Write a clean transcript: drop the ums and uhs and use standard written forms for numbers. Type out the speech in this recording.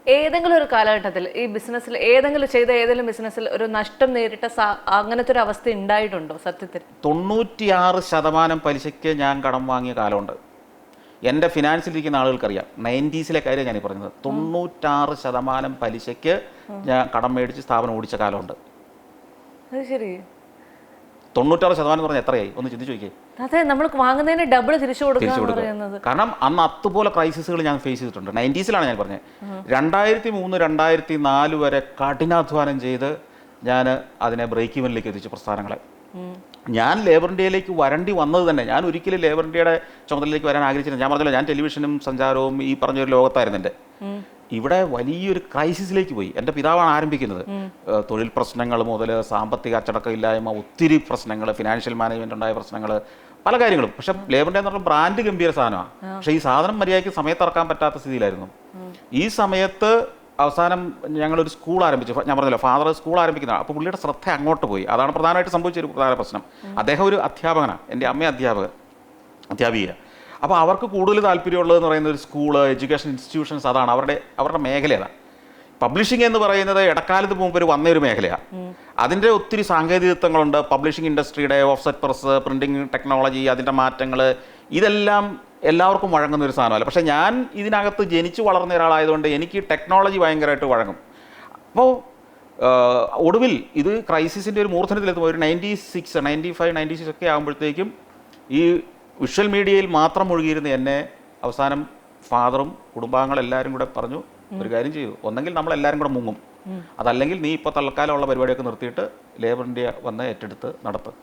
ഏതെങ്കിലും ഒരു കാലഘട്ടത്തിൽ ഈ ബിസിനസ്സിൽ ഏതെങ്കിലും ബിസിനസ്സിൽ ഒരു നഷ്ടം നേരിട്ട അങ്ങനത്തെ ഒരു അവസ്ഥ ഉണ്ടായിട്ടുണ്ടോ സത്യത്തിൽ? 96% പലിശയ്ക്ക് ഞാൻ കടം വാങ്ങിയ കാലമുണ്ട്. എൻ്റെ ഫിനാൻസിലിരിക്കുന്ന ആളുകൾക്കറിയാം. 90s കാര്യം ഞാൻ പറഞ്ഞത്. 96% പലിശയ്ക്ക് ഞാൻ കടം മേടിച്ച് സ്ഥാപനം ഓടിച്ച കാലമുണ്ട്. അത് ശരി. 96% എന്ന് പറഞ്ഞാൽ എത്രയായി ഒന്ന് ചിന്തിച്ചു നോക്കിയേ. അതെ, നമ്മൾ വാങ്ങുന്നതിന് ഡബിൾ തിരിച്ചു കൊടുക്കുക. കാരണം അന്ന് അതുപോലെ ക്രൈസിസുകൾ ഞാൻ ഫേസ് ചെയ്തിട്ടുണ്ട്. 90s ഞാൻ പറഞ്ഞത്. 2003, 2004 വരെ കഠിനാധ്വാനം ചെയ്ത് ഞാൻ അതിനെ ബ്രേക്ക് ഇവനിലേക്ക് എത്തിച്ചു പ്രസ്ഥാനങ്ങളെ. ഞാൻ ലേബർ ഇന്ത്യയിലേക്ക് വരേണ്ടി വന്നത് തന്നെ, ഞാൻ ഒരിക്കലും ലേബർ ഇന്ത്യയുടെ ചുമതലയിലേക്ക് വരാൻ ആഗ്രഹിച്ചില്ല. ഞാൻ പറഞ്ഞല്ലോ, ഞാൻ ടെലിവിഷനും സഞ്ചാരവും ഈ പറഞ്ഞൊരു ലോകത്തായിരുന്നു എൻ്റെ. ഇവിടെ വലിയൊരു ക്രൈസിസിലേക്ക് പോയി. എൻ്റെ പിതാവാണ് ആരംഭിക്കുന്നത്. തൊഴിൽ പ്രശ്നങ്ങൾ മുതൽ സാമ്പത്തിക അച്ചടക്കമില്ലായ്മ, ഒത്തിരി പ്രശ്നങ്ങൾ, ഫിനാൻഷ്യൽ മാനേജ്മെൻ്റ് ഉണ്ടായ പ്രശ്നങ്ങൾ, പല കാര്യങ്ങളും. പക്ഷെ ലേബർ ഇന്ത്യ എന്ന് പറഞ്ഞാൽ ബ്രാൻഡ് ഗംഭീര സാധനമാണ്. പക്ഷേ ഈ സാധനം മര്യാദയ്ക്ക് സമയത്ത് ഇറക്കാൻ പറ്റാത്ത സ്ഥിതിയിലായിരുന്നു. ഈ സമയത്ത് അവസാനം ഞങ്ങളൊരു സ്കൂൾ ആരംഭിച്ചു. ഞാൻ പറഞ്ഞല്ലോ, ഫാദർ സ്കൂൾ ആരംഭിക്കുന്ന. അപ്പോൾ പുള്ളിയുടെ ശ്രദ്ധ അങ്ങോട്ട് പോയി. അതാണ് പ്രധാനമായിട്ട് സംഭവിച്ചൊരു പ്രധാന പ്രശ്നം. അദ്ദേഹം ഒരു അധ്യാപകനാണ്, എൻ്റെ അമ്മ അധ്യാപിക. അപ്പോൾ അവർക്ക് കൂടുതൽ താല്പര്യമുള്ളതെന്ന് പറയുന്ന ഒരു സ്കൂള്, എഡ്യൂക്കേഷൻ ഇൻസ്റ്റിറ്റ്യൂഷൻസ്, അതാണ് അവരുടെ മേഖല. അതാണ് പബ്ലിഷിംഗ് എന്ന് പറയുന്നത്. ഇടക്കാലത്ത് മുമ്പ് വന്നൊരു മേഖലയാണ്. അതിൻ്റെ ഒത്തിരി സാങ്കേതികത്വങ്ങളുണ്ട്. പബ്ലിഷിംഗ് ഇൻഡസ്ട്രിയുടെ ഓഫ്സെറ്റ് പ്രസ്, പ്രിൻറ്റിംഗ് ടെക്നോളജി, അതിൻ്റെ മാറ്റങ്ങൾ, ഇതെല്ലാം എല്ലാവർക്കും വഴങ്ങുന്ന ഒരു സാധനമല്ല. പക്ഷേ ഞാൻ ഇതിനകത്ത് ജനിച്ചു വളർന്ന ഒരാളായതുകൊണ്ട് എനിക്ക് ടെക്നോളജി ഭയങ്കരമായിട്ട് വഴങ്ങും. അപ്പോൾ ഒടുവിൽ ഇത് ക്രൈസിസിൻ്റെ ഒരു മൂർധനത്തിലെത്തുമ്പോൾ ഒരു 96, 95, 96 ഒക്കെ ആകുമ്പോഴത്തേക്കും ഈ വിഷ്വൽ മീഡിയയിൽ മാത്രം മുഴുകിയിരുന്ന എന്നെ അവസാനം ഫാദറും കുടുംബാംഗങ്ങളെല്ലാവരും കൂടെ പറഞ്ഞു, ഒരു കാര്യം ചെയ്യൂ, ഒന്നെങ്കിൽ നമ്മളെല്ലാവരും കൂടെ മുങ്ങും, അതല്ലെങ്കിൽ നീ ഇപ്പോൾ തൽക്കാലമുള്ള പരിപാടിയൊക്കെ നിർത്തിയിട്ട് ലേബർ ഇന്ത്യ വന്ന് ഏറ്റെടുത്ത് നടത്തും.